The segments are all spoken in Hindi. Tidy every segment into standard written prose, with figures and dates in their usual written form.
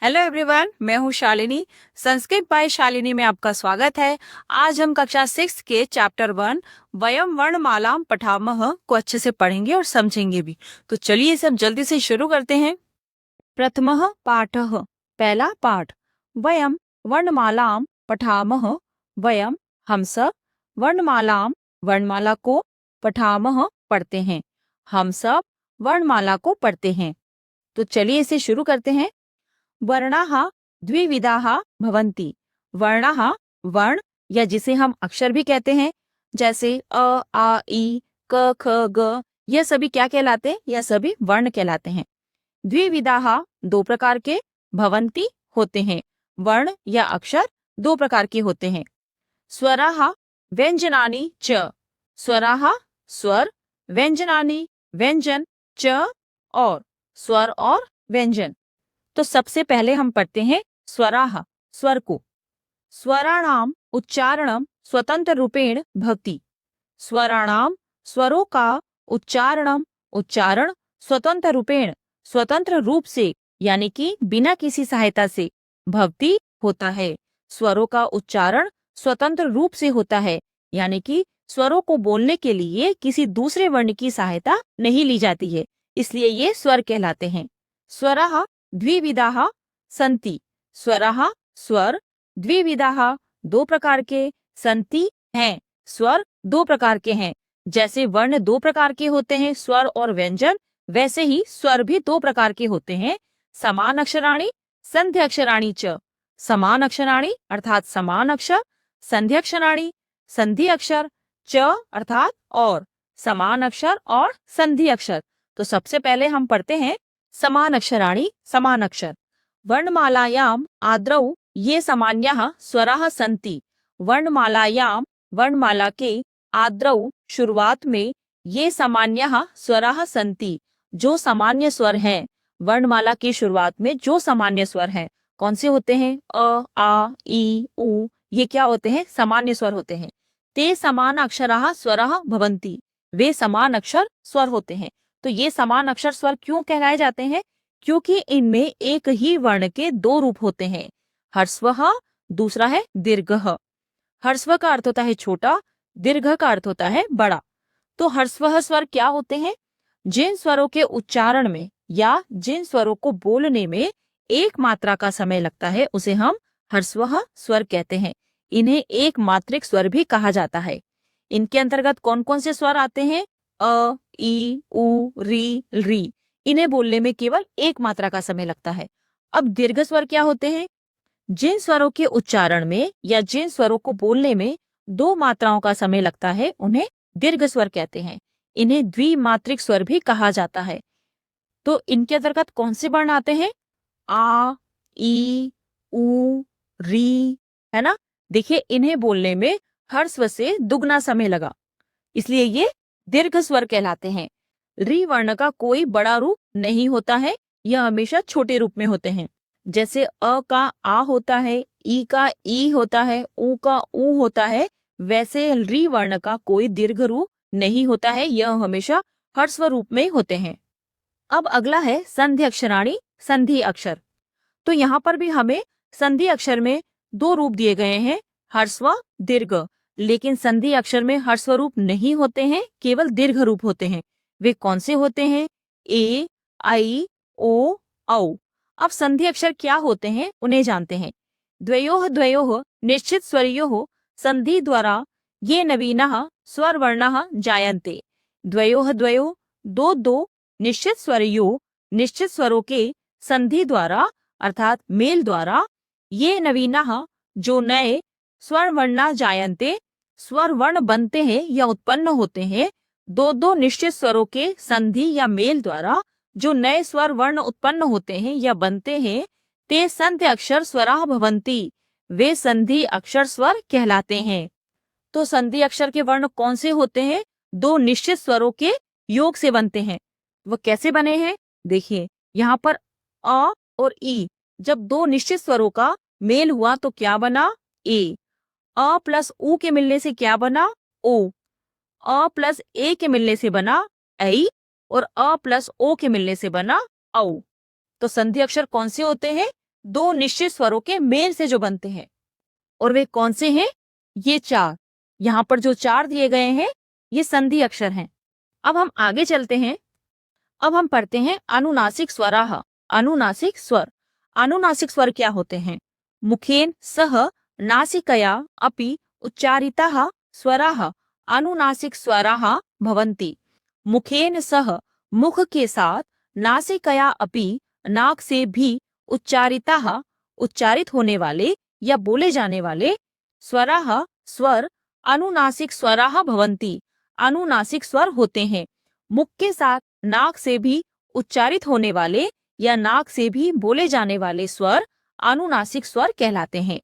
हेलो एवरीवन, मैं हूँ शालिनी। संस्कृत बाय शालिनी में आपका स्वागत है। आज हम कक्षा 6 के चैप्टर 1 वयम वर्णमालाम पठामह को अच्छे से पढ़ेंगे और समझेंगे भी। तो चलिए सब जल्दी से शुरू करते हैं। प्रथमः पाठः, पहला पाठ। वयम वर्णमालाम पठामह, वयम हम सब, वर्णमालाम वर्णमाला को, पठामह पढ़ते हैं, हम सब वर्णमाला को पढ़ते हैं। तो चलिए इसे शुरू करते हैं। वर्णाः द्विविधाः भवन्ति। वर्णाः वर्ण या जिसे हम अक्षर भी कहते हैं, जैसे अ आ ई क ख ग, यह सभी क्या कहलाते हैं? यह सभी वर्ण कहलाते हैं। द्विविधाः दो प्रकार के, भवन्ति होते हैं। वर्ण या अक्षर दो प्रकार के होते हैं। स्वराः व्यंजनानि च। स्वराः स्वर, व्यंजनानि व्यंजन, च और स्वर और व्यंजन। तो सबसे पहले हम पढ़ते हैं स्वराः, स्वर को। स्वराणाम उच्चारणम स्वतंत्र रूपेण भवति। स्वराणाम स्वरों का उच्चारण स्वतंत्र रूपेण स्वतंत्र रूप से यानी कि बिना किसी सहायता से भवति होता है। स्वरों का उच्चारण स्वतंत्र रूप से होता है यानी कि स्वरों को बोलने के लिए किसी दूसरे वर्ण की सहायता नहीं ली जाती है, इसलिए ये स्वर कहलाते हैं। स्वराः द्विविधाः सन्ति। स्वराः स्वर, द्विविधाः दो प्रकार के, सन्ति हैं स्वर दो प्रकार के हैं। जैसे वर्ण दो प्रकार के होते हैं, स्वर और व्यंजन, वैसे ही स्वर भी दो प्रकार के होते हैं। समान अक्षराणि, संध्य अक्षराणि च। समान अक्षराणि अर्थात समान अक्षर, संध्य अक्षराणि संधि अक्षर, च अर्थात और, समान अक्षर और संधि अक्षर। तो सबसे पहले हम पढ़ते हैं समान अक्षराणि, समान अक्षर। वर्णमालायाम आद्रौ ये सामान्यः स्वराः सन्ति। वर्णमालायाम वर्णमाला के आद्रौ शुरुआत में ये सामान्यः स्वराः सन्ति जो सामान्य स्वर हैं। वर्णमाला की शुरुआत में जो सामान्य स्वर हैं कौन से होते हैं? अ आ ई उ, ये क्या होते हैं? सामान्य स्वर होते हैं। ते समान अक्षराः स्वराः भवन्ति, वे समान अक्षर स्वर होते हैं। तो ये समान अक्षर स्वर क्यों कहलाए जाते हैं? क्योंकि इनमें एक ही वर्ण के दो रूप होते हैं। ह्रस्वः, दूसरा है दीर्घः। ह्रस्व का अर्थ होता है छोटा, दीर्घ का अर्थ होता है बड़ा। तो ह्रस्वः स्वर क्या होते हैं? जिन स्वरों के उच्चारण में या जिन स्वरों को बोलने में एक मात्रा का समय लगता है उसे हम ह्रस्वः स्वर कहते हैं। इन्हें एक मात्रिक स्वर भी कहा जाता है। इनके अंतर्गत कौन कौन से स्वर आते हैं? अ, ई, उ, री। इन्हें बोलने में केवल एक मात्रा का समय लगता है। अब दीर्घ स्वर क्या होते हैं? जिन स्वरों के उच्चारण में या जिन स्वरों को बोलने में दो मात्राओं का समय लगता है उन्हें दीर्घ स्वर कहते हैं। इन्हें द्विमात्रिक स्वर भी कहा जाता है। तो इनके अंतर्गत कौन से वर्ण आते हैं? आ, ई, उ, री, है ना। देखिए इन्हें बोलने में ह्रस्व से दुगना समय लगा, इसलिए ये दीर्घ स्वर कहलाते हैं। री वर्ण का कोई बड़ा रूप नहीं होता है, यह हमेशा छोटे रूप में होते हैं। जैसे अ का आ होता है, ई का ई होता है, उ का उ होता है, वैसे री वर्ण का कोई दीर्घ रूप नहीं होता है, यह हमेशा ह्रस्व रूप में होते हैं। अब अगला है संधि अक्षराणि, संधि अक्षर। तो यहाँ पर भी हमें संधि अक्षर में दो रूप दिए गए हैं, ह्रस्व दीर्घ। लेकिन संधि अक्षर में ह्रस्व रूप नहीं होते हैं, केवल दीर्घ रूप होते हैं। वे कौन से होते हैं? ए, आई, ओ, औ। अब संधि अक्षर क्या होते हैं उन्हें जानते हैं। द्वयोः निश्चित स्वरयोः संधि द्वारा ये नवीनः स्वर वर्णः जायन्ते। द्वयोः दो दो निश्चित स्वरयोः निश्चित स्वरों के संधि द्वारा अर्थात मेल द्वारा ये नवीनः जो नए स्वर वर्णा जायन्ते स्वर वर्ण बनते हैं या उत्पन्न होते हैं। दो दो निश्चित स्वरों के संधि या मेल द्वारा जो नए स्वर वर्ण उत्पन्न होते हैं या बनते हैं, ते संधि अक्षर स्वराः भवन्ति, वे संधि अक्षर स्वर कहलाते हैं। तो संधि अक्षर के वर्ण कौन से होते हैं? दो निश्चित स्वरों के योग से बनते हैं। वो कैसे बने हैं? देखिए यहाँ पर अ और ई, जब दो निश्चित स्वरों का मेल हुआ तो क्या बना? ए। अ प्लस उ के मिलने से क्या बना? ओ। अ प्लस ए के मिलने से बना ऐ और अ प्लस ओ के मिलने से बना औ। तो संधि अक्षर कौन से होते हैं? दो निश्चित स्वरों के मेल से जो बनते हैं। और वे कौन से हैं? ये चार। यहाँ पर जो चार दिए गए हैं ये संधि अक्षर हैं। अब हम आगे चलते हैं। अब हम पढ़ते हैं अनुनासिक स्वराह। अनुनासिक स्वर। अनुनासिक स्वर क्या होते हैं? मुखेन सह नासिकया अपि उच्चारिताः स्वराः अनुनासिक स्वराः भवन्ति। मुखेन सह मुख के साथ, नासिकया अपि नाक से भी उच्चारिताः उच्चारित होने वाले या बोले जाने वाले स्वराः स्वर अनुनासिक स्वराः भवन्ति अनुनासिक स्वर होते हैं। मुख के साथ, नाक से भी उच्चारित होने वाले या नाक से भी बोले जाने वाले स्वर अनुनासिक स्वर कहलाते हैं।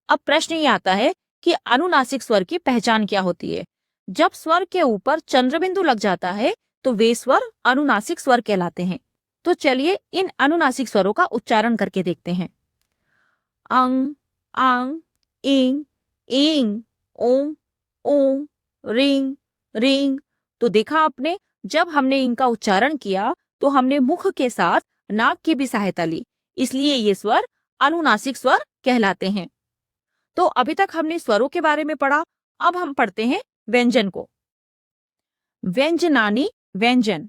अब प्रश्न ये आता है कि अनुनासिक स्वर की पहचान क्या होती है? जब स्वर के ऊपर चंद्रबिंदु लग जाता है तो वे स्वर अनुनासिक स्वर कहलाते हैं। तो चलिए इन अनुनासिक स्वरों का उच्चारण करके देखते हैं। अंग, आंग, इंग, इंग, ओं, ओं, रिंग, रिंग। तो देखा आपने, जब हमने इनका उच्चारण किया तो हमने मुख के साथ नाक की भी सहायता ली, इसलिए ये स्वर अनुनासिक स्वर कहलाते हैं। तो अभी तक हमने स्वरों के बारे में पढ़ा। अब हम पढ़ते हैं व्यंजन को। व्यंजनानि व्यंजन।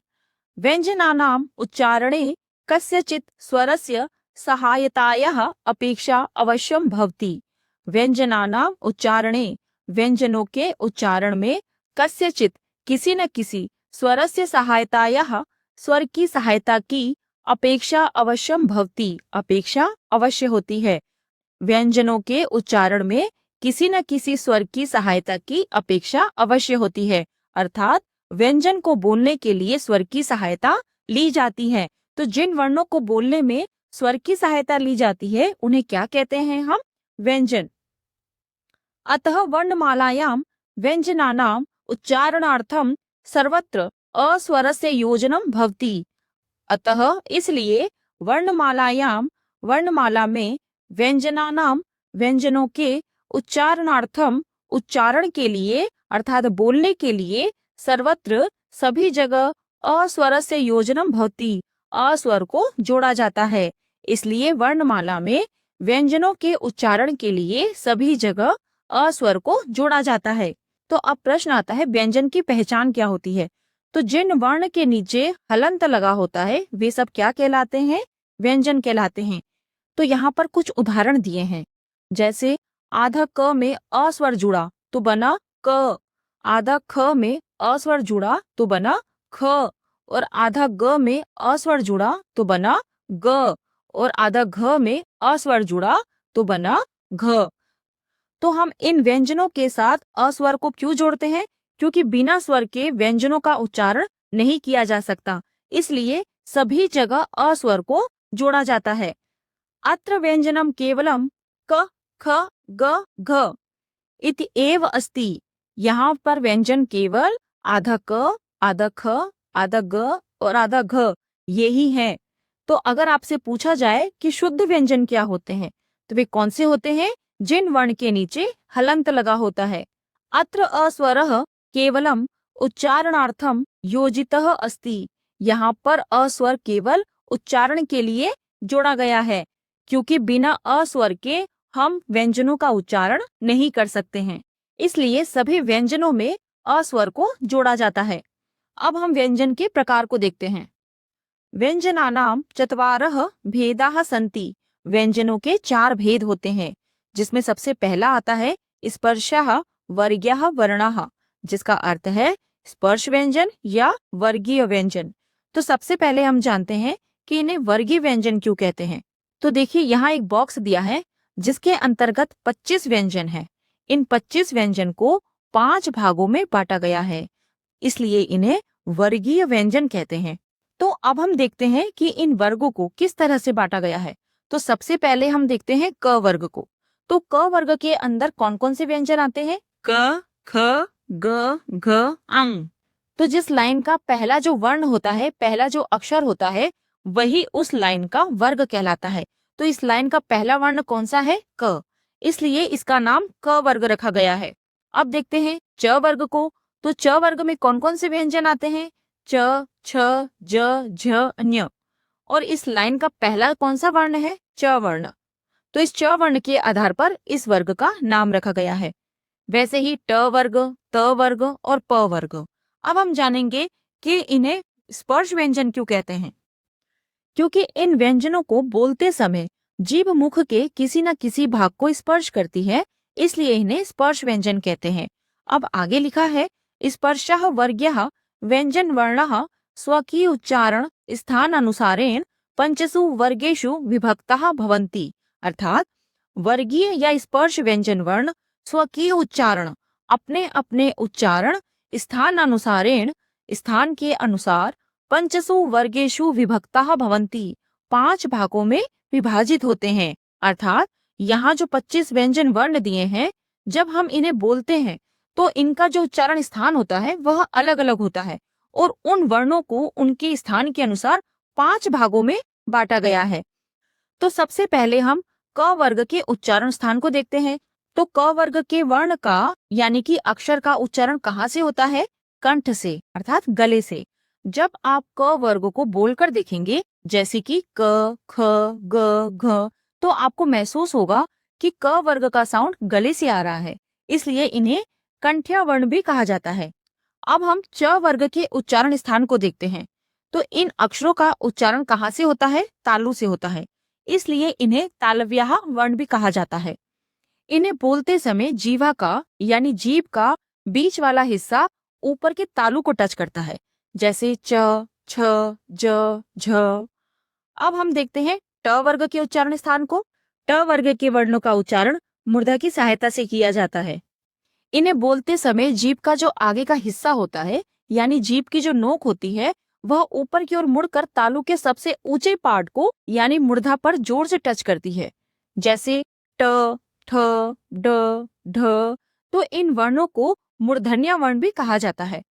व्यंजनानाम उच्चारणे कस्यचित् स्वरस्य सहायतायाः अपेक्षा अवश्यम भवति। व्यंजनानाम उच्चारणे व्यंजनों के उच्चारण में कस्यचित् किसी न किसी स्वरस्य सहायतायाः स्वर की सहायता की अपेक्षा अवश्यम भवति अपेक्षा अवश्य होती है। व्यंजनों के उच्चारण में किसी न किसी स्वर की सहायता की अपेक्षा अवश्य होती है, अर्थात व्यंजन को बोलने के लिए स्वर की सहायता ली जाती है। तो जिन वर्णों को बोलने में स्वर की सहायता ली जाती है उन्हें क्या कहते हैं हम? व्यंजन। अतः वर्णमालायाम व्यंजनानाम उच्चारणार्थम सर्वत्र अस्वरस्य योजनम भवति। अतः इसलिए वर्णमालायाम वर्णमाला में व्यंजनानाम व्यंजनों के उच्चारणार्थम उच्चारण के लिए अर्थात बोलने के लिए सर्वत्र सभी जगह अस्वर से योजनम भवति अस्वर को जोड़ा जाता है। इसलिए वर्णमाला में व्यंजनों के उच्चारण के लिए सभी जगह अस्वर को जोड़ा जाता है। तो अब प्रश्न आता है व्यंजन की पहचान क्या होती है? तो जिन वर्ण के नीचे हलंत लगा होता है वे सब क्या कहलाते हैं? व्यंजन कहलाते हैं। तो यहाँ पर कुछ उदाहरण दिए हैं, जैसे आधा क में अस्वर जुड़ा तो बना क, आधा ख में अस्वर जुड़ा तो बना ख, और आधा ग में अस्वर जुड़ा तो बना ग, और आधा घ में अस्वर जुड़ा तो बना घ। तो हम इन व्यंजनों के साथ अस्वर को क्यों जोड़ते हैं? क्योंकि बिना स्वर के व्यंजनों का उच्चारण नहीं किया जा सकता, इसलिए सभी जगह अस्वर को जोड़ा जाता है। अत्र व्यंजनम केवलम क, ख, ग, घ इति एव अस्ति। यहाँ पर व्यंजन केवल आधा क, आधा ख, आधा ग और आधा घ यही है। तो अगर आपसे पूछा जाए कि शुद्ध व्यंजन क्या होते हैं तो वे कौन से होते हैं? जिन वर्ण के नीचे हलंत लगा होता है। अत्र अस्वरः केवलम उच्चारणार्थम योजितः अस्ति। यहाँ पर अस्वर केवल उच्चारण के लिए जोड़ा गया है, क्योंकि बिना अस्वर के हम व्यंजनों का उच्चारण नहीं कर सकते हैं, इसलिए सभी व्यंजनों में अस्वर को जोड़ा जाता है। अब हम व्यंजन के प्रकार को देखते हैं। व्यंजनानाम चत्वारः भेदाः सन्ति। व्यंजनों के 4 भेद होते हैं, जिसमें सबसे पहला आता है स्पर्शः वर्ग्यः वर्णः, जिसका अर्थ है स्पर्श व्यंजन या वर्गीय व्यंजन। तो सबसे पहले हम जानते हैं कि इन्हें वर्गीय व्यंजन क्यों कहते हैं। तो देखिए यहाँ एक बॉक्स दिया है जिसके अंतर्गत 25 व्यंजन है। इन 25 व्यंजन को 5 भागों में बांटा गया है, इसलिए इन्हें वर्गीय व्यंजन कहते हैं। तो अब हम देखते हैं कि इन वर्गों को किस तरह से बांटा गया है। तो सबसे पहले हम देखते हैं क वर्ग को। तो क वर्ग के अंदर कौन कौन से व्यंजन आते हैं? क, ख, ग, घ, अंग। तो जिस लाइन का पहला जो वर्ण होता है, पहला जो अक्षर होता है, वही उस लाइन का वर्ग कहलाता है। तो इस लाइन का पहला वर्ण कौन सा है? क, इसलिए इसका नाम क वर्ग रखा गया है। अब देखते हैं च वर्ग को। तो च वर्ग में कौन कौन से व्यंजन आते हैं? च, छ, ज, झ, ञ। और इस लाइन का पहला कौन सा वर्ण है? च वर्ण। तो इस च वर्ण के आधार पर इस वर्ग का नाम रखा गया है। वैसे ही ट वर्ग, त वर्ग और प वर्ग। अब हम जानेंगे कि इन्हें स्पर्श व्यंजन क्यों कहते हैं। क्योंकि इन व्यंजनों को बोलते समय जीभ मुख के किसी न किसी भाग को स्पर्श करती है, इसलिए इन्हें स्पर्श व्यंजन कहते हैं। अब आगे लिखा है, स्पर्शः वर्ग्यः व्यंजन वर्णः स्वकीय उच्चारण स्थान अनुसारेण पंचसु वर्गेषु विभक्तः भवन्ति। अर्थात वर्गीय या स्पर्श व्यंजन वर्ण स्वकीय उच्चारण अपने अपने उच्चारण स्थान अनुसारेण स्थान के अनुसार पंचसु वर्गेषु विभक्तः भवन्ति 5 भागों में विभाजित होते हैं। अर्थात यहाँ जो 25 व्यंजन वर्ण दिए हैं, जब हम इन्हें बोलते हैं तो इनका जो उच्चारण स्थान होता है वह अलग अलग होता है और उन वर्णों को उनके स्थान के अनुसार 5 भागों में बांटा गया है। तो सबसे पहले हम क वर्ग के उच्चारण स्थान को देखते हैं। तो क वर्ग के वर्ण का यानी कि अक्षर का उच्चारण कहाँ से होता है? कंठ से, अर्थात गले से। जब आप क वर्ग को बोलकर देखेंगे, जैसे कि क, ख, ग, घ, तो आपको महसूस होगा कि क वर्ग का साउंड गले से आ रहा है, इसलिए इन्हें कंठ्य वर्ण भी कहा जाता है। अब हम च वर्ग के उच्चारण स्थान को देखते हैं। तो इन अक्षरों का उच्चारण कहाँ से होता है? तालु से होता है, इसलिए इन्हें तालव्यः वर्ण भी कहा जाता है। इन्हें बोलते समय जीवा का यानी जीभ का बीच वाला हिस्सा ऊपर के तालु को टच करता है, जैसे च, छ, ज, झ। अब हम देखते हैं ट वर्ग के उच्चारण स्थान को। ट वर्ग के वर्णों का उच्चारण मूर्धा की सहायता से किया जाता है। इन्हें बोलते समय जीभ का जो आगे का हिस्सा होता है यानी जीभ की जो नोक होती है वह ऊपर की ओर मुड़कर तालु के सबसे ऊंचे पार्ट को यानी मूर्धा पर जोर से टच करती है, जैसे ट, ठ, ड, ढ। तो इन वर्णों को मूर्धन्य वर्ण भी कहा जाता है।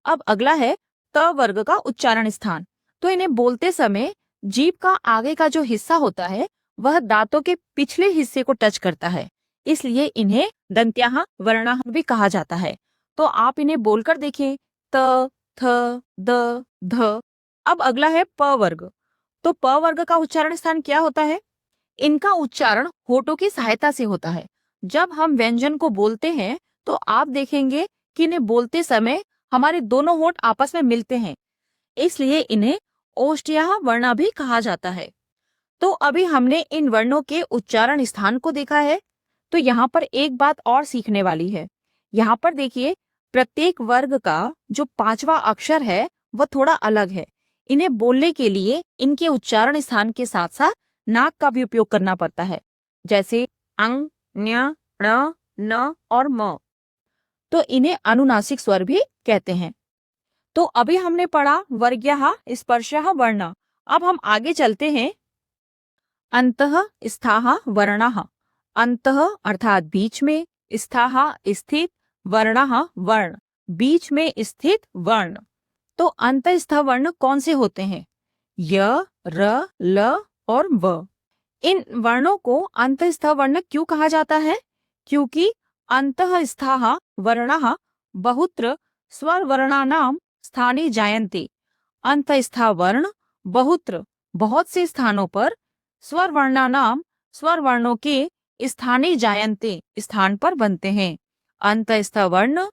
अब अगला है त वर्ग का उच्चारण स्थान। तो इन्हें बोलते समय जीभ का आगे का जो हिस्सा होता है वह दांतों के पिछले हिस्से को टच करता है, इसलिए इन्हें दंत्याः वर्णाः भी कहा जाता है। तो आप इन्हें बोलकर देखें, त, थ, द, ध। अब अगला है प वर्ग। तो प वर्ग का उच्चारण स्थान क्या होता है? इनका उच्चारण होठों की सहायता से होता है। जब हम व्यंजन को बोलते हैं तो आप देखेंगे कि इन्हें बोलते समय हमारे दोनों होठ आपस में मिलते हैं, इसलिए इन्हें ओष्ठ्यः वर्णा भी कहा जाता है। तो अभी हमने इन वर्णों के उच्चारण स्थान को देखा है। तो यहाँ पर एक बात और सीखने वाली है। यहाँ पर देखिए, प्रत्येक वर्ग का जो 5वां अक्षर है वह थोड़ा अलग है। इन्हें बोलने के लिए इनके उच्चारण स्थान के साथ साथ नाक का भी उपयोग करना पड़ता है, जैसे अंग, न्य, ण, न और म। तो इन्हें अनुनासिक स्वर भी कहते हैं। तो अभी हमने पढ़ा वर्ग्यः स्पर्शः वर्ण। अब हम आगे चलते हैं। अंतः स्थाः वर्णाः। अंतः अर्थात बीच में, स्थाः स्थित, वर्णाः वर्ण बीच में स्थित वर्ण। तो अंतस्थ वर्ण कौन से होते हैं? य, र, ल और व। इन वर्णों को अंतस्थ वर्ण क्यों कहा जाता है? क्योंकि अंतःस्थाः वर्णाः बहुत्र स्वर वर्णानां स्थाने जायन्ते। अंतस्था वर्ण बहुत्र बहुत से स्थानों पर स्वर वर्णानाम स्वर वर्णों के स्थाने जायन्ते स्थान पर बनते हैं। अंतस्थ वर्ण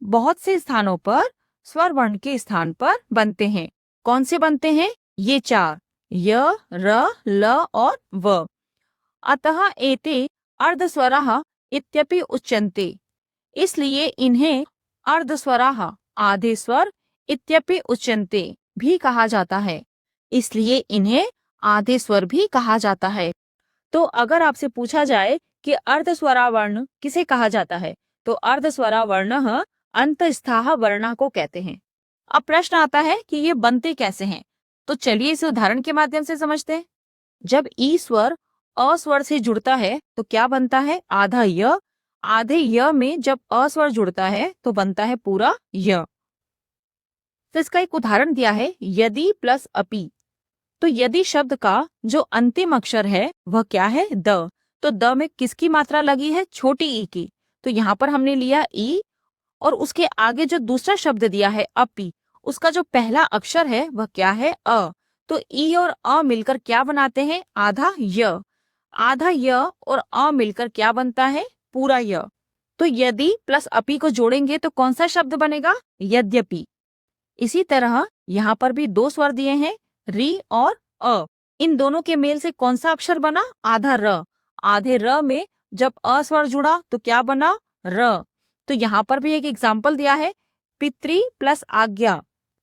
बहुत से स्थानों पर स्वर वर्ण के स्थान पर बनते हैं। कौन से बनते हैं? ये 4, य, र, ल और व। अतः एते अर्धस्वराः इत्यपि उच्यन्ते। इसलिए इन्हें अर्धस्वराः आधे स्वर इत्यपि उच्यन्ते भी कहा जाता है। इसलिए इन्हें आधे स्वर भी कहा जाता है। तो अगर आपसे पूछा जाए कि अर्धस्वरा वर्ण किसे कहा जाता है, तो अर्धस्वरा वर्ण अंतस्थाः वर्णा को कहते हैं। अब प्रश्न आता है कि ये बनते कैसे हैं, तो चलिए इसे उदाहरण के माध्यम से समझते हैं। जब ई स्वर अ स्वर से जुड़ता है तो क्या बनता है? आधा य। आधे य में जब अ स्वर जुड़ता है तो बनता है पूरा य। तो इसका एक उदाहरण दिया है, यदि प्लस अपि। तो यदि शब्द का जो अंतिम अक्षर है वह क्या है? द। तो द में किसकी मात्रा लगी है? छोटी ई की। तो यहाँ पर हमने लिया ई और उसके आगे जो दूसरा शब्द दिया है अपि, उसका जो पहला अक्षर है वह क्या है? अ। तो ई और अ मिलकर क्या बनाते हैं? आधा य। आधा य और अ मिलकर क्या बनता है? पूरा य। तो यदि प्लस अपि को जोड़ेंगे तो कौन सा शब्द बनेगा? यद्यपि। इसी तरह यहाँ पर भी दो स्वर दिए हैं, री और अ। इन दोनों के मेल से कौन सा अक्षर बना? आधा र। आधे र में जब अ स्वर जुड़ा तो क्या बना? र। तो यहाँ पर भी एक एग्जाम्पल दिया है, पितृ प्लस आज्ञा।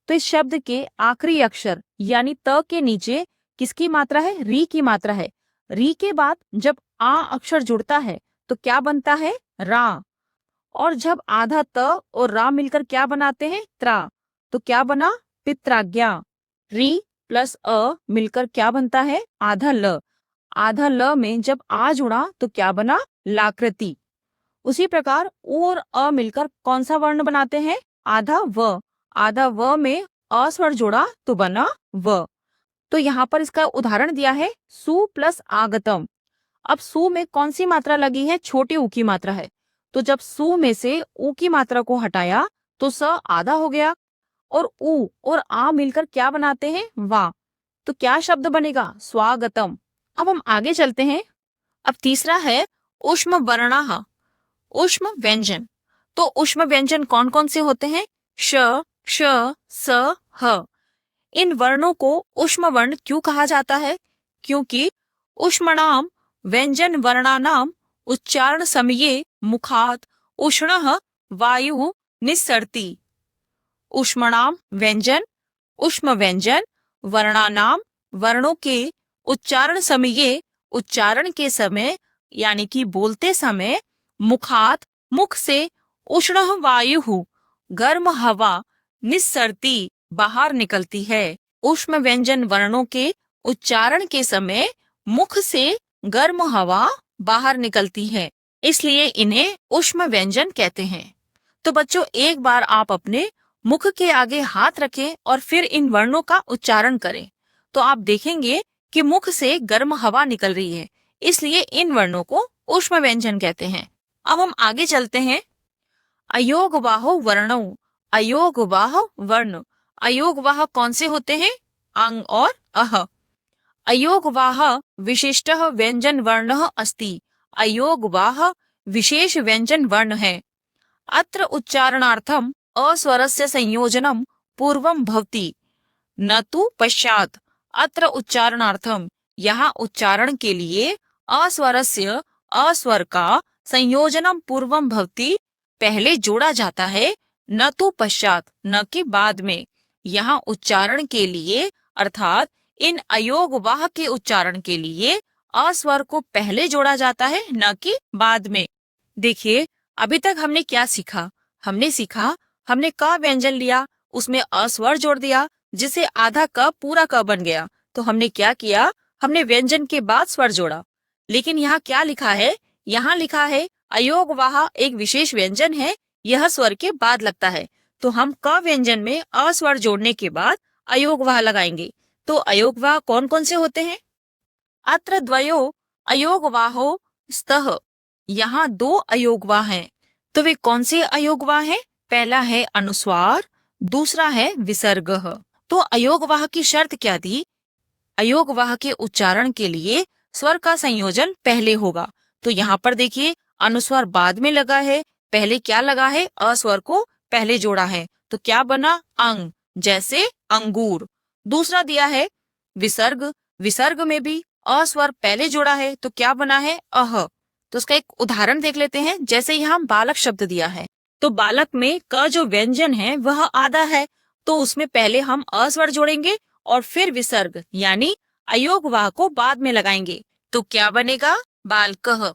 तो इस शब्द के आखिरी अक्षर यानी त के नीचे किसकी मात्रा है? री की मात्रा है। री के बाद जब आ अक्षर जुड़ता है तो क्या बनता है? रा। और जब आधा त और रा मिलकर क्या बनाते हैं? त्रा। तो क्या बना? पित्राज्ञा। री प्लस अ मिलकर क्या बनता है? आधा ल। आधा ल में जब आ जुड़ा तो क्या बना? लाकृति। उसी प्रकार उ और अ मिलकर कौन सा वर्ण बनाते हैं? आधा व। आधा व में अ स्वर जोड़ा तो बना व। तो यहाँ पर इसका उदाहरण दिया है, सु प्लस आगतम। अब सु में कौन सी मात्रा लगी है? छोटी ऊ की मात्रा है। तो जब सु में से ऊ की मात्रा को हटाया तो स आधा हो गया और ऊ और आ मिलकर क्या बनाते हैं? वा। तो क्या शब्द बनेगा? स्वागतम। अब हम आगे चलते हैं। अब तीसरा है ऊष्म वर्णाः, ऊष्म व्यंजन। तो ऊष्म व्यंजन कौन कौन से होते हैं? श, श, स, ह। इन वर्णों को ऊष्म वर्ण क्यों कहा जाता है? क्योंकि ऊष्मणाम व्यंजन वर्णानाम उच्चारण समये मुखात उष्णः वायु निस्सरति। ऊष्मणाम व्यंजन, ऊष्म व्यंजन वर्णानाम वर्णों के उच्चारण समये उच्चारण के समय यानी कि बोलते समय मुखात मुख से उष्ण वायु गर्म हवा निस्सरती बाहर निकलती है। ऊष्म व्यंजन वर्णों के उच्चारण के समय मुख से गर्म हवा बाहर निकलती है, इसलिए इन्हें ऊष्म व्यंजन कहते हैं। तो बच्चों एक बार आप अपने मुख के आगे हाथ रखें और फिर इन वर्णों का उच्चारण करें तो आप देखेंगे कि मुख से गर्म हवा निकल रही है, इसलिए इन वर्णों को ऊष्म व्यंजन कहते हैं। अब हम आगे चलते हैं। अयोगवाहो वर्णौ, अयोगवाह वर्ण। अयोगवाह कौन से होते हैं? अंग और अह। अयोगवाह विशिष्टः व्यंजन वर्णः अस्ति। अयोगवाह विशेष व्यंजन वर्ण है। अत्र उच्चारणार्थम अस्वरस्य संयोजनम पूर्वम भवति न तु पश्चात। अत्र उच्चारणार्थम यहाँ उच्चारण के लिए अस्वरस्य अस्वर का संयोजनम पूर्वम भवति पहले जोड़ा जाता है, न तो पश्चात न के बाद में। यहाँ उच्चारण के लिए अर्थात इन अयोगवाह के उच्चारण के लिए अस्वर को पहले जोड़ा जाता है, न कि बाद में। देखिए अभी तक हमने क्या सीखा? हमने सीखा, हमने क व्यंजन लिया, उसमें अस्वर जोड़ दिया जिसे आधा क पूरा क बन गया। तो हमने क्या किया? हमने व्यंजन के बाद स्वर जोड़ा। लेकिन यहाँ क्या लिखा है? यहाँ लिखा है अयोगवाह एक विशेष व्यंजन है, यह स्वर के बाद लगता है। तो हम क व्यंजन में अस्वर जोड़ने के बाद अयोगवाह लगाएंगे। तो अयोगवाह कौन कौन से होते हैं? अत्र द्वयो अयोगवाहो स्तः। यहाँ दो अयोगवाह हैं। तो वे कौन से अयोगवाह हैं? पहला है अनुस्वार, दूसरा है विसर्गः। तो अयोगवाह की शर्त क्या थी? अयोगवाह के उच्चारण के लिए स्वर का संयोजन पहले होगा। तो यहाँ पर देखिए अनुस्वार बाद में लगा है, पहले क्या लगा है? अस्वर को पहले जोड़ा है। तो क्या बना? अंग, जैसे अंगूर। दूसरा दिया है विसर्ग, विसर्ग में भी अस्वर पहले जोड़ा है तो क्या बना है? अह। तो उसका एक उदाहरण देख लेते हैं। जैसे यहाँ बालक शब्द दिया है तो बालक में क जो व्यंजन है वह आधा है, तो उसमें पहले हम अस्वर जोड़ेंगे और फिर विसर्ग यानी अयोगवाह को बाद में लगाएंगे। तो क्या बनेगा? बालकः।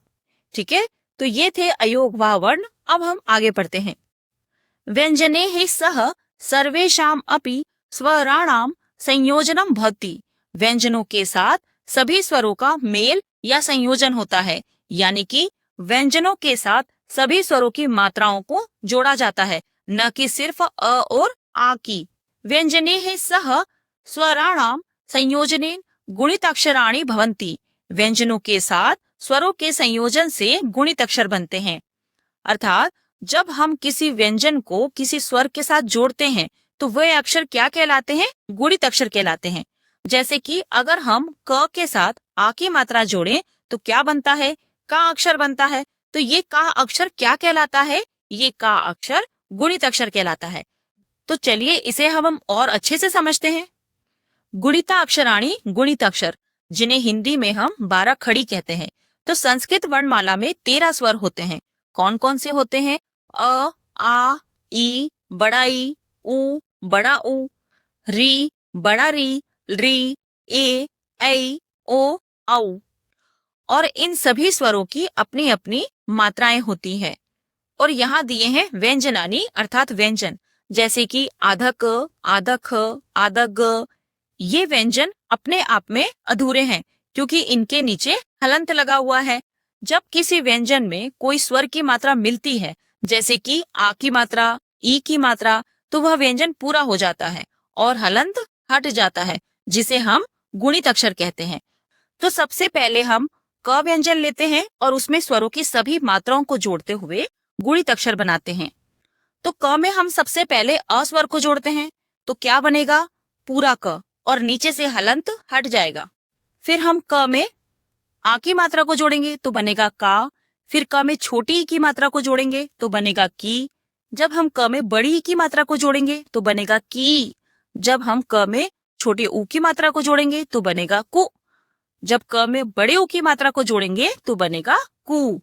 ठीक है, तो ये थे अयोगवाह वर्ण। अब हम आगे पढ़ते हैं। व्यंजने ही सह सर्वेषाम अपि स्वराणाम संयोजनम भवति। व्यंजनों के साथ सभी स्वरों का मेल या संयोजन होता है, यानी कि व्यंजनों के साथ सभी स्वरों की मात्राओं को जोड़ा जाता है, न कि सिर्फ अ और आ की। व्यंजने ही सह स्वराणाम संयोजनेन गुणित अक्षराणि भवन्ति। व्यंजनों के साथ स्वरों के संयोजन से गुणित अक्षर बनते हैं। अर्थात जब हम किसी व्यंजन को किसी स्वर के साथ जोड़ते हैं तो वह अक्षर क्या कहलाते हैं? गुणित अक्षर कहलाते हैं। जैसे कि अगर हम क के साथ आ की मात्रा जोड़ें तो क्या बनता है? का अक्षर बनता है। तो ये का अक्षर क्या कहलाता है? ये का अक्षर गुणित अक्षर कहलाता है। तो चलिए इसे हम और अच्छे से समझते हैं। गुणिता अक्षराणी गुणित अक्षर, जिन्हें हिंदी में हम 12 खड़ी कहते हैं। तो संस्कृत वर्णमाला में 13 स्वर होते हैं। कौन कौन से होते हैं? अ, आ, ई, बड़ा ई, उ, बड़ा उ, री, बड़ा री, ए, ऐ, ओ, औ। और इन सभी स्वरों की अपनी अपनी मात्राएं होती हैं। और यहाँ दिए हैं व्यंजनानी अर्थात व्यंजन, जैसे कि आधा क, आधा ख, आधा ग। ये व्यंजन अपने आप में अधूरे हैं क्योंकि इनके नीचे हलंत लगा हुआ है। जब किसी व्यंजन में कोई स्वर की मात्रा मिलती है, जैसे कि आ की मात्रा, ई की मात्रा, तो वह व्यंजन पूरा हो जाता है और हलंत हट जाता है, जिसे हम गुणित अक्षर कहते हैं। तो सबसे पहले हम क व्यंजन लेते हैं और उसमें स्वरों की सभी मात्राओं को जोड़ते हुए गुणित अक्षर बनाते हैं। तो क में हम सबसे पहले अ स्वर को जोड़ते हैं, तो क्या बनेगा? पूरा क, और नीचे से हलंत हट जाएगा। फिर हम क में आ की मात्रा को जोड़ेंगे तो बनेगा का। फिर क में छोटी ई की मात्रा को जोड़ेंगे तो बनेगा की। जब हम क में बड़ी ई की मात्रा को जोड़ेंगे तो बनेगा की। जब हम क में छोटी ऊ की मात्रा को जोड़ेंगे तो बनेगा कु। जब क में बड़े ऊ की मात्रा को जोड़ेंगे तो बनेगा कु।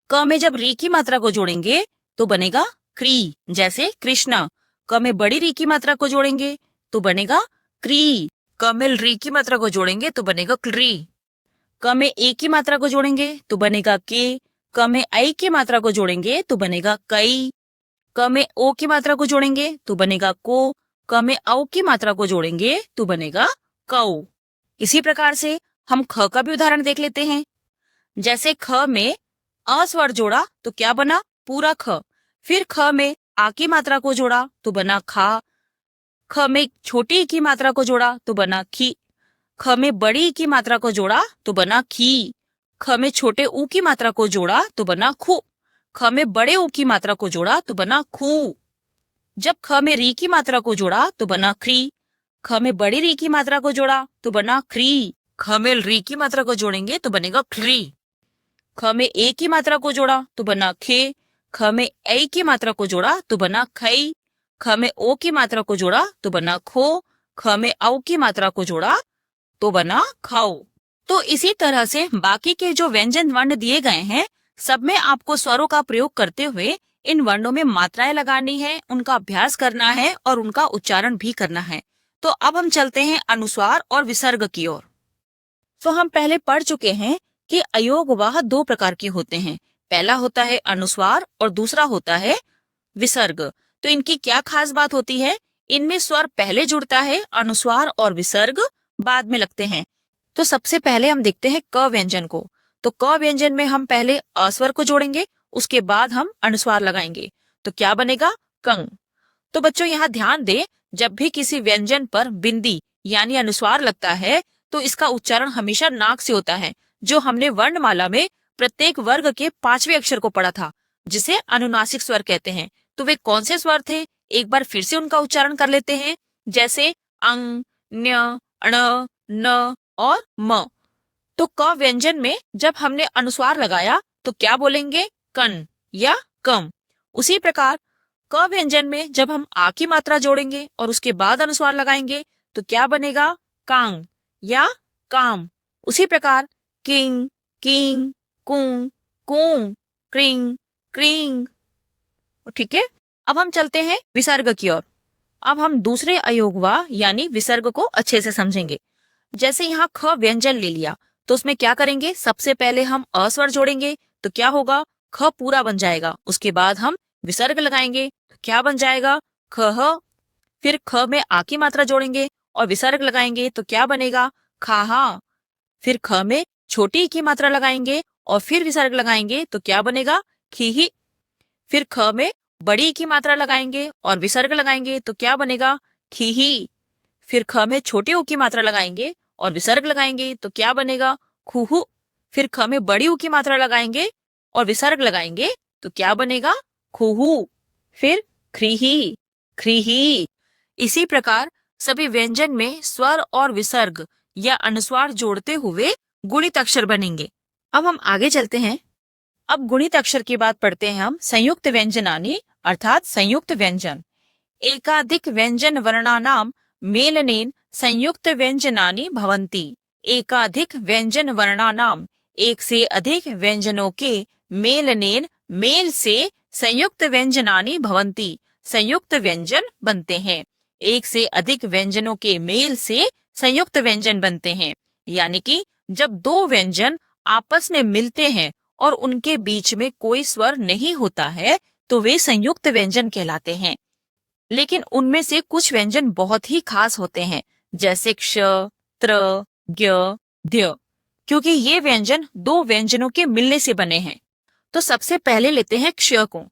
क में जब री की मात्रा को जोड़ेंगे तो बनेगा क्री, जैसे कृष्णा। क में बड़ी री की मात्रा को जोड़ेंगे तो बनेगा क्री। क में री की मात्रा को जोड़ेंगे तो बनेगा क्री। क में ए की मात्रा को जोड़ेंगे तो बनेगा के। क में आई की मात्रा को जोड़ेंगे तो बनेगा कई। क में ओ की मात्रा को जोड़ेंगे तो बनेगा को। क में औ की मात्रा को जोड़ेंगे तो बनेगा कौ। इसी प्रकार से हम ख का भी उदाहरण देख लेते हैं। जैसे ख में अ स्वर जोड़ा तो क्या बना? पूरा ख। फिर ख में आ की मात्रा को जोड़ा तो बना खा। ख में छोटी ई की मात्रा को जोड़ा तो बना खी। ख में बड़ी ई की मात्रा को जोड़ा तो बना खी। ख में छोटे ऊ की मात्रा को जोड़ा तो बना खु। ख में बड़े ऊ की मात्रा को जोड़ा तो बना खू। जब ख में री की मात्रा को जोड़ा तो बना ख्री। ख में बड़ी री की मात्रा को जोड़ा तो बना ख्री। ख में री की मात्रा को जोड़ेंगे तो बनेगा ख्री। ख में ए की मात्रा को जोड़ा तो बना खे। ख में ऐ की मात्रा को जोड़ा तो बना खई। ख में ओ की मात्रा को जोड़ा तो बना खो। ख में औ की मात्रा को जोड़ा तो बना खाओ। तो इसी तरह से बाकी के जो व्यंजन वर्ण दिए गए हैं, सब में आपको स्वरों का प्रयोग करते हुए इन वर्णों में मात्राएं लगानी है, उनका अभ्यास करना है और उनका उच्चारण भी करना है। तो अब हम चलते हैं अनुस्वार और विसर्ग की ओर। तो हम पहले पढ़ चुके हैं कि अयोगवाह 2 प्रकार के होते हैं। पहला होता है अनुस्वार और दूसरा होता है विसर्ग। तो इनकी क्या खास बात होती है? इनमें स्वर पहले जुड़ता है, अनुस्वार और विसर्ग बाद में लगते हैं। तो सबसे पहले हम देखते हैं क व्यंजन को। तो क व्यंजन में हम पहले अ स्वर को जोड़ेंगे, उसके बाद हम अनुस्वार लगाएंगे। तो क्या बनेगा? कंग। तो बच्चों यहाँ ध्यान दें, जब भी किसी व्यंजन पर बिंदी यानी अनुस्वार लगता है तो इसका उच्चारण हमेशा नाक से होता है, जो हमने वर्णमाला में प्रत्येक वर्ग के 5वें अक्षर को पढ़ा था, जिसे अनुनासिक स्वर कहते हैं। तो वे कौन से स्वर थे? एक बार फिर से उनका उच्चारण कर लेते हैं, जैसे अंग, न्य, ण, न और म। तो क व्यंजन में जब हमने अनुस्वार लगाया तो क्या बोलेंगे? कन या कम। उसी प्रकार क व्यंजन में जब हम आ की मात्रा जोड़ेंगे और उसके बाद अनुस्वार लगाएंगे तो क्या बनेगा? कांग या काम। उसी प्रकार किंग, किंग, कुंग, कुंग, क्रिंग, क्रिंग। ठीक है, अब हम चलते हैं विसर्ग की ओर। अब हम दूसरे अयोगवा यानी विसर्ग को अच्छे से समझेंगे। जैसे यहाँ ख व्यंजन ले लिया तो उसमें क्या करेंगे? सबसे पहले हम अ स्वर जोड़ेंगे तो क्या होगा? ख पूरा बन जाएगा। उसके बाद हम विसर्ग लगाएंगे तो क्या बन जाएगा? ख। फिर ख में आ की मात्रा जोड़ेंगे और विसर्ग लगाएंगे तो क्या बनेगा? खाहा। फिर ख में छोटी की मात्रा लगाएंगे और फिर विसर्ग लगाएंगे तो क्या बनेगा? खीही। फिर ख में बड़ी की मात्रा लगाएंगे और विसर्ग लगाएंगे तो क्या बनेगा? खीही। फिर ख में छोटी ऊ की मात्रा लगाएंगे और विसर्ग लगाएंगे तो क्या बनेगा? खूहू। फिर ख में बड़ी ऊ की मात्रा लगाएंगे और विसर्ग लगाएंगे तो क्या बनेगा? खूहू। फिर ख्रीही, ख्रीही। इसी प्रकार सभी व्यंजन में स्वर और विसर्ग या अनुस्वार जोड़ते हुए गुणित अक्षर बनेंगे। अब हम आगे चलते हैं। अब गुणित अक्षर की बात पढ़ते हैं हम। संयुक्त व्यंजनानि अर्थात संयुक्त व्यंजन। एकाधिक व्यंजन वर्णानाम मेलनेन संयुक्त व्यंजनानि भवन्ति। एकाधिक व्यंजन वर्णानाम, एक से अधिक व्यंजनों के मेलनेन, मेल से संयुक्त व्यंजनानि भवन्ति, संयुक्त व्यंजन बनते हैं। एक से अधिक व्यंजनों के मेल से संयुक्त व्यंजन बनते हैं। यानी कि जब दो व्यंजन आपस में मिलते हैं और उनके बीच में कोई स्वर नहीं होता है तो वे संयुक्त व्यंजन कहलाते हैं। लेकिन उनमें से कुछ व्यंजन बहुत ही खास होते हैं, जैसे क्ष, त्र, ज्ञ, ध्य, क्योंकि ये व्यंजन दो व्यंजनों के मिलने से बने हैं। तो सबसे पहले लेते हैं क्ष को।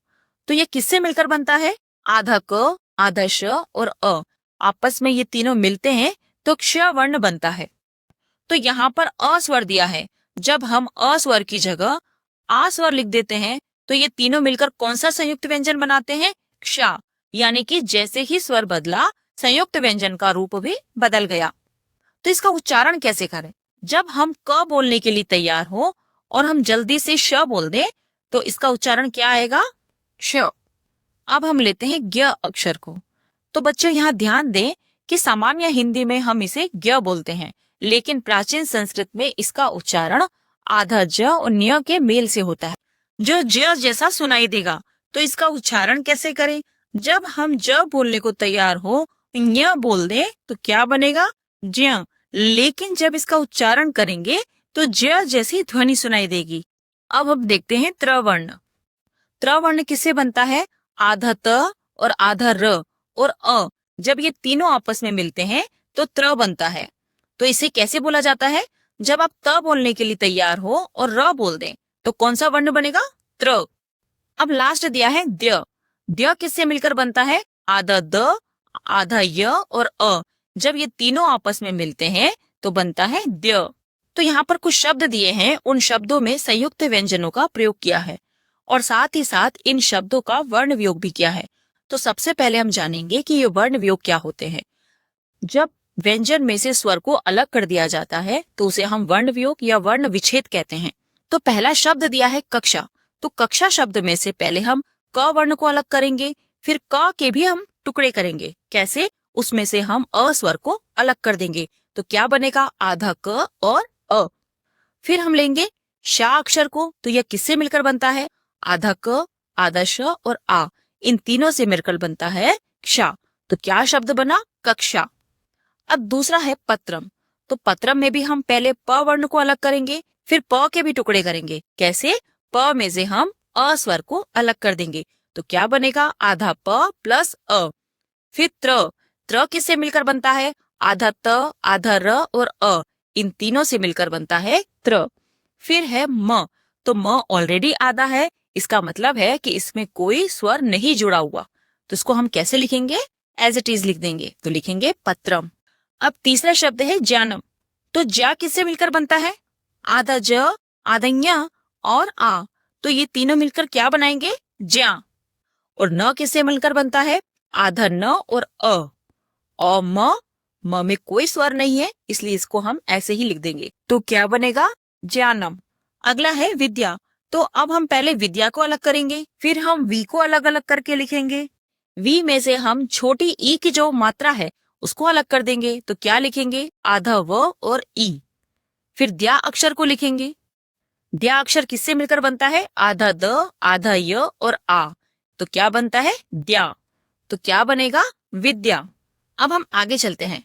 तो ये किससे मिलकर बनता है? आधा क, आधा श और अ, आपस में ये तीनों मिलते हैं तो क्ष वर्ण बनता है। तो यहाँ पर अ स्वर दिया है। जब हम अ स्वर की जगह आ स्वर लिख देते हैं तो ये तीनों मिलकर कौन सा संयुक्त व्यंजन बनाते हैं? क्ष। यानी कि जैसे ही स्वर बदला संयुक्त व्यंजन का रूप भी बदल गया। तो इसका उच्चारण कैसे करें? जब हम क बोलने के लिए तैयार हो और हम जल्दी से श बोल दें तो इसका उच्चारण क्या आएगा? श। अब हम लेते हैं ज्ञ अक्षर को। तो बच्चों यहाँ ध्यान दें कि सामान्य हिंदी में हम इसे ज्ञ बोलते हैं, लेकिन प्राचीन संस्कृत में इसका उच्चारण आधा ज और न्य के मेल से होता है, जो ज जैसा सुनाई देगा। तो इसका उच्चारण कैसे करें? जब हम ज बोलने को तैयार हो न्य बोल दें तो क्या बनेगा? ज्य। लेकिन जब इसका उच्चारण करेंगे तो ज जैसी ध्वनि सुनाई देगी। अब हम देखते हैं त्र वर्ण। त्र वर्ण किससे बनता है? आधा त और आधा र और अ, जब ये तीनों आपस में मिलते हैं तो त्र बनता है। तो इसे कैसे बोला जाता है? जब आप त बोलने के लिए तैयार हो और र बोल दें तो कौन सा वर्ण बनेगा? त्र। अब लास्ट दिया है द्य। द्य किससे मिलकर बनता है? आधा द, आधा य और अ, जब ये तीनों आपस में मिलते हैं तो बनता है द्य। तो यहाँ पर कुछ शब्द दिए हैं, उन शब्दों में संयुक्त व्यंजनों का प्रयोग किया है और साथ ही साथ इन शब्दों का वर्ण वियोग भी किया है। तो सबसे पहले हम जानेंगे कि ये वर्ण वियोग क्या होते हैं। जब व्यंजन में से स्वर को अलग कर दिया जाता है तो उसे हम वर्ण वियोग या वर्ण विच्छेद कहते हैं। तो पहला शब्द दिया है कक्षा। तो कक्षा शब्द में से पहले हम क वर्ण को अलग करेंगे, फिर क के भी हम टुकड़े करेंगे। कैसे? उसमें से हम अ स्वर को अलग कर देंगे तो क्या बनेगा? आधा क और अ। फिर हम लेंगे शा अक्षर को। तो यह किससे मिलकर बनता है? आधा क, आधा श और आ, इन तीनों से मिलकर बनता हैक्षा। तो क्या शब्द बना? कक्षा। अब दूसरा है पत्रम। तो पत्रम में भी हम पहले प वर्ण को अलग करेंगे, फिर प के भी टुकड़े करेंगे। कैसे? प में से हम अ स्वर को अलग कर देंगे तो क्या बनेगा? आधा प प्लस अ। फिर त्र। त्र किससे मिलकर बनता है? आधा त, आधा र और अ, इन तीनों से मिलकर बनता है त्र। फिर है म। तो म ऑलरेडी आधा है, इसका मतलब है कि इसमें कोई स्वर नहीं जुड़ा हुआ। तो इसको हम कैसे लिखेंगे? एज इट इज लिख देंगे। तो लिखेंगे पत्रम। अब तीसरा शब्द है ज्ञानम। तो ज्या किससे मिलकर बनता है? आधा ज, आधा ञ और आ, तो ये तीनों मिलकर क्या बनाएंगे? ज्या। और न किससे मिलकर बनता है? आधा न और अ, और म में कोई स्वर नहीं है, इसलिए इसको हम ऐसे ही लिख देंगे। तो क्या बनेगा? ज्ञानम। अगला है विद्या। तो अब हम पहले विद्या को अलग करेंगे, फिर हम वी को अलग अलग करके लिखेंगे। वी में से हम छोटी ई की जो मात्रा है उसको अलग कर देंगे तो क्या लिखेंगे? आधा व और ई। फिर द्या अक्षर को लिखेंगे। द्या अक्षर किससे मिलकर बनता है? आधा द, आधा य और आ, तो क्या बनता है? द्या। तो क्या बनेगा? विद्या। अब हम आगे चलते हैं।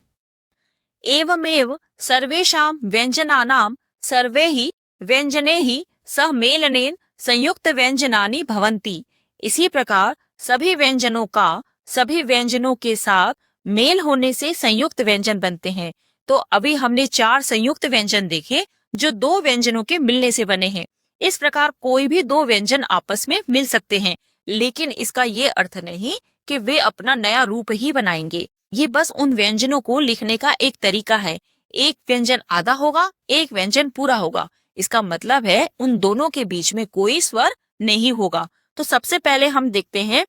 एवमेव सर्वेषां व्यंजनानां सर्वे ही व्यंजने ही सहमेलनेन संयुक्त व्यंजनानि भवन्ति। इसी प्रकार सभी व्यंजनों का सभी व्यंजनों के साथ मेल होने से संयुक्त व्यंजन बनते हैं। तो अभी हमने 4 संयुक्त व्यंजन देखे जो दो व्यंजनों के मिलने से बने हैं। इस प्रकार कोई भी दो व्यंजन आपस में मिल सकते हैं, लेकिन इसका ये अर्थ नहीं कि वे अपना नया रूप ही बनाएंगे। ये बस उन व्यंजनों को लिखने का एक तरीका है। एक व्यंजन आधा होगा, एक व्यंजन पूरा होगा। इसका मतलब है उन दोनों के बीच में कोई स्वर नहीं होगा। तो सबसे पहले हम देखते हैं,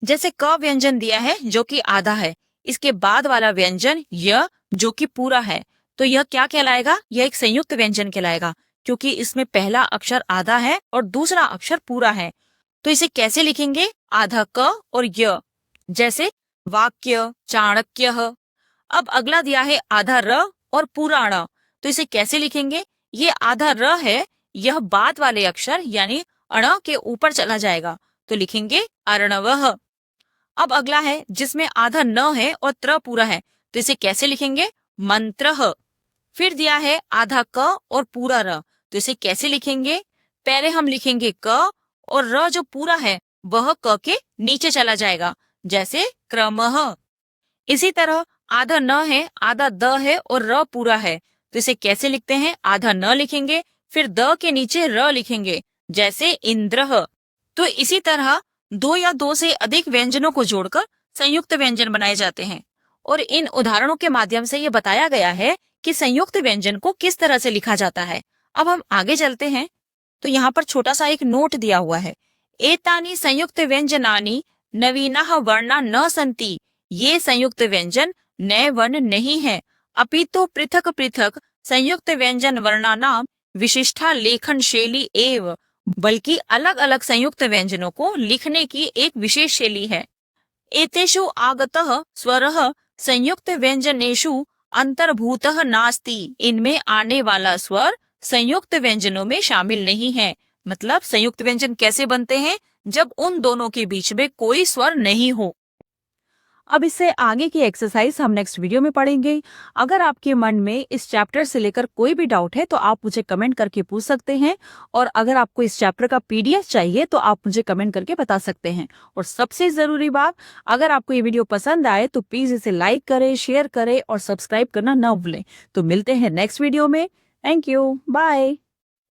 जैसे क व्यंजन दिया है जो कि आधा है, इसके बाद वाला व्यंजन य जो कि पूरा है, तो यह क्या कहलाएगा? यह एक संयुक्त व्यंजन कहलाएगा, क्योंकि इसमें पहला अक्षर आधा है और दूसरा अक्षर पूरा है। तो इसे कैसे लिखेंगे? आधा क और य, जैसे वाक्य, चाणक्य। अब अगला दिया है आधा र और पूरा ण, तो इसे कैसे लिखेंगे? ये आधा र है, यह बाद वाले अक्षर यानी अण के ऊपर चला जाएगा, तो लिखेंगे अर्णवः। अब अगला है जिसमें आधा न है और त्र पूरा है, तो इसे कैसे लिखेंगे? मंत्रः। फिर दिया है आधा क और पूरा र, तो इसे कैसे लिखेंगे? पहले हम लिखेंगे क और र जो पूरा है वह क के नीचे चला जाएगा, जैसे क्रमः। इसी तरह आधा न है, आधा द है और र पूरा है, तो इसे कैसे लिखते हैं? आधा न लिखेंगे, फिर द के नीचे र लिखेंगे, जैसे इंद्रः। तो इसी तरह दो या दो से अधिक व्यंजनों को जोड़कर संयुक्त व्यंजन बनाए जाते हैं, और इन उदाहरणों के माध्यम से ये बताया गया है कि संयुक्त व्यंजन को किस तरह से लिखा जाता है। अब हम आगे चलते हैं, तो यहाँ पर छोटा सा एक नोट दिया हुआ है। एतानि संयुक्त व्यंजनानि नवीनाः वर्णा न सन्ति। ये संयुक्त व्यंजन नए वर्ण नहीं है, अपितु पृथक पृथक संयुक्त व्यंजन वर्णानाम विशिष्टा लेखन शैली एव, बल्कि अलग अलग संयुक्त व्यंजनों को लिखने की एक विशेष शैली है। एतेषु आगतः स्वरः संयुक्त व्यंजनेषु अंतर्भूतः नास्ति। इनमें आने वाला स्वर संयुक्त व्यंजनों में शामिल नहीं है। मतलब संयुक्त व्यंजन कैसे बनते हैं? जब उन दोनों के बीच में कोई स्वर नहीं हो। अब इससे आगे की एक्सरसाइज हम नेक्स्ट वीडियो में पढ़ेंगे। अगर आपके मन में इस चैप्टर से लेकर कोई भी डाउट है तो आप मुझे कमेंट करके पूछ सकते हैं, और अगर आपको इस चैप्टर का पीडीएफ चाहिए तो आप मुझे कमेंट करके बता सकते हैं। और सबसे जरूरी बात, अगर आपको ये वीडियो पसंद आए तो प्लीज इसे लाइक करें, शेयर करें और सब्सक्राइब करना न भूलें। तो मिलते हैं नेक्स्ट वीडियो में। Thank you, bye.